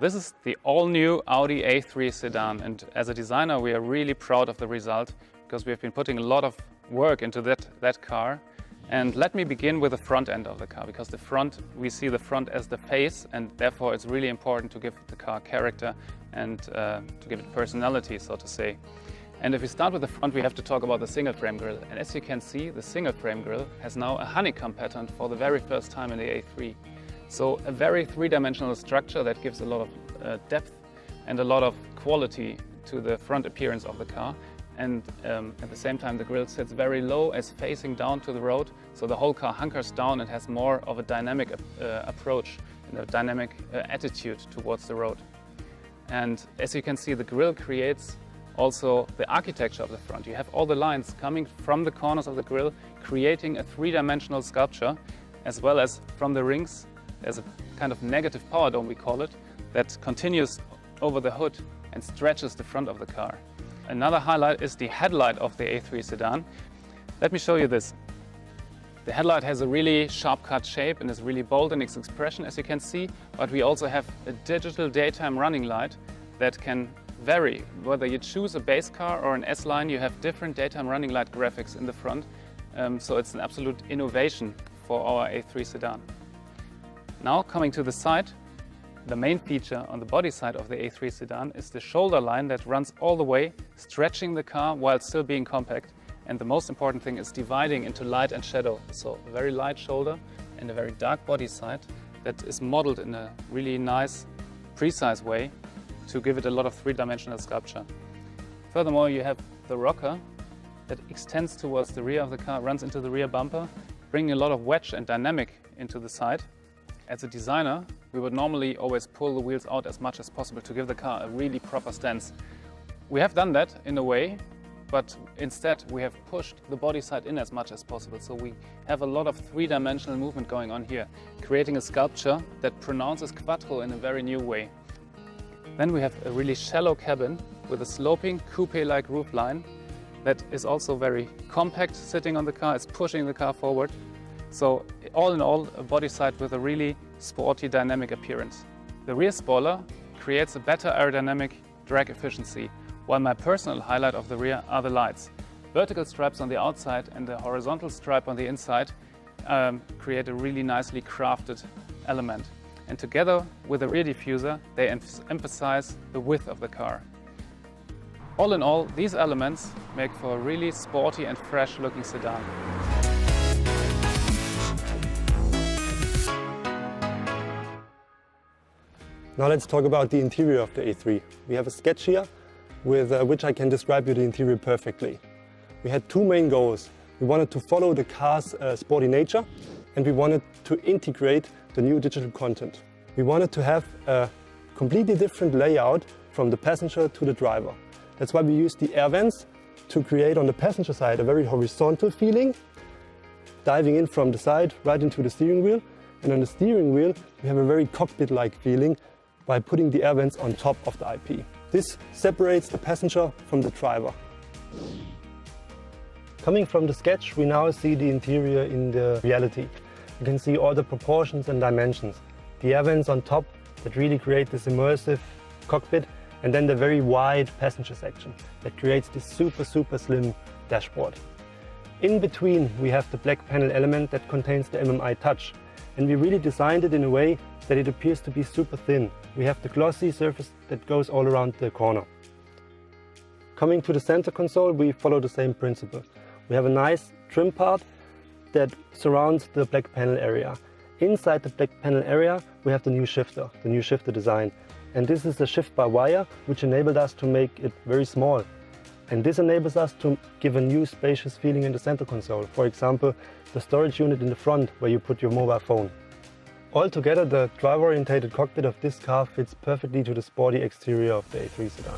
This is the all-new Audi A3 sedan, and as a designer we are really proud of the result because we have been putting a lot of work into that car. And let me begin with the front end of the car, because we see the front as the face, and therefore it's really important to give the car character and to give it personality, so to say. And if we start with the front, we have to talk about the single frame grille. And as you can see, the single frame grille has now a honeycomb pattern for the very first time in the A3. So a very three-dimensional structure that gives a lot of depth and a lot of quality to the front appearance of the car. And at the same time, the grille sits very low as facing down to the road, so the whole car hunkers down and has more of a dynamic approach and a dynamic attitude towards the road. And as you can see, the grille creates also the architecture of the front. You have all the lines coming from the corners of the grille, creating a three-dimensional sculpture, as well as from the rings. There's a kind of negative power dome, we call it, that continues over the hood and stretches the front of the car. Another highlight is the headlight of the A3 sedan. Let me show you this. The headlight has a really sharp-cut shape and is really bold in its expression, as you can see, but we also have a digital daytime running light that can vary. Whether you choose a base car or an S-Line, you have different daytime running light graphics in the front, so it's an absolute innovation for our A3 sedan. Now coming to the side, the main feature on the body side of the A3 sedan is the shoulder line that runs all the way, stretching the car while still being compact. And the most important thing is dividing into light and shadow. So a very light shoulder and a very dark body side that is modeled in a really nice, precise way to give it a lot of three-dimensional sculpture. Furthermore, you have the rocker that extends towards the rear of the car, runs into the rear bumper, bringing a lot of wedge and dynamic into the side. As a designer, we would normally always pull the wheels out as much as possible to give the car a really proper stance. We have done that in a way, but instead we have pushed the body side in as much as possible. So we have a lot of three-dimensional movement going on here, creating a sculpture that pronounces quattro in a very new way. Then we have a really shallow cabin with a sloping coupe-like roofline that is also very compact sitting on the car, it's pushing the car forward. So all in all, a body side with a really sporty, dynamic appearance. The rear spoiler creates a better aerodynamic drag efficiency, while my personal highlight of the rear are the lights. Vertical stripes on the outside and the horizontal stripe on the inside create a really nicely crafted element. And together with the rear diffuser, they emphasize the width of the car. All in all, these elements make for a really sporty and fresh looking sedan. Now let's talk about the interior of the A3. We have a sketch here with which I can describe you the interior perfectly. We had two main goals. We wanted to follow the car's sporty nature, and we wanted to integrate the new digital content. We wanted to have a completely different layout from the passenger to the driver. That's why we used the air vents to create on the passenger side a very horizontal feeling, diving in from the side right into the steering wheel. And on the steering wheel we have a very cockpit-like feeling by putting the air vents on top of the IP. This separates the passenger from the driver. Coming from the sketch, we now see the interior in the reality. You can see all the proportions and dimensions. The air vents on top that really create this immersive cockpit, and then the very wide passenger section that creates this super slim dashboard. In between we have the black panel element that contains the MMI touch, and we really designed it in a way that it appears to be super thin. We have the glossy surface that goes all around the corner. Coming to the center console, we follow the same principle. We have a nice trim part that surrounds the black panel area. Inside the black panel area we have the new shifter design. And this is a shift-by-wire which enabled us to make it very small. And this enables us to give a new spacious feeling in the center console. For example, the storage unit in the front where you put your mobile phone. Altogether, the driver-oriented cockpit of this car fits perfectly to the sporty exterior of the A3 sedan.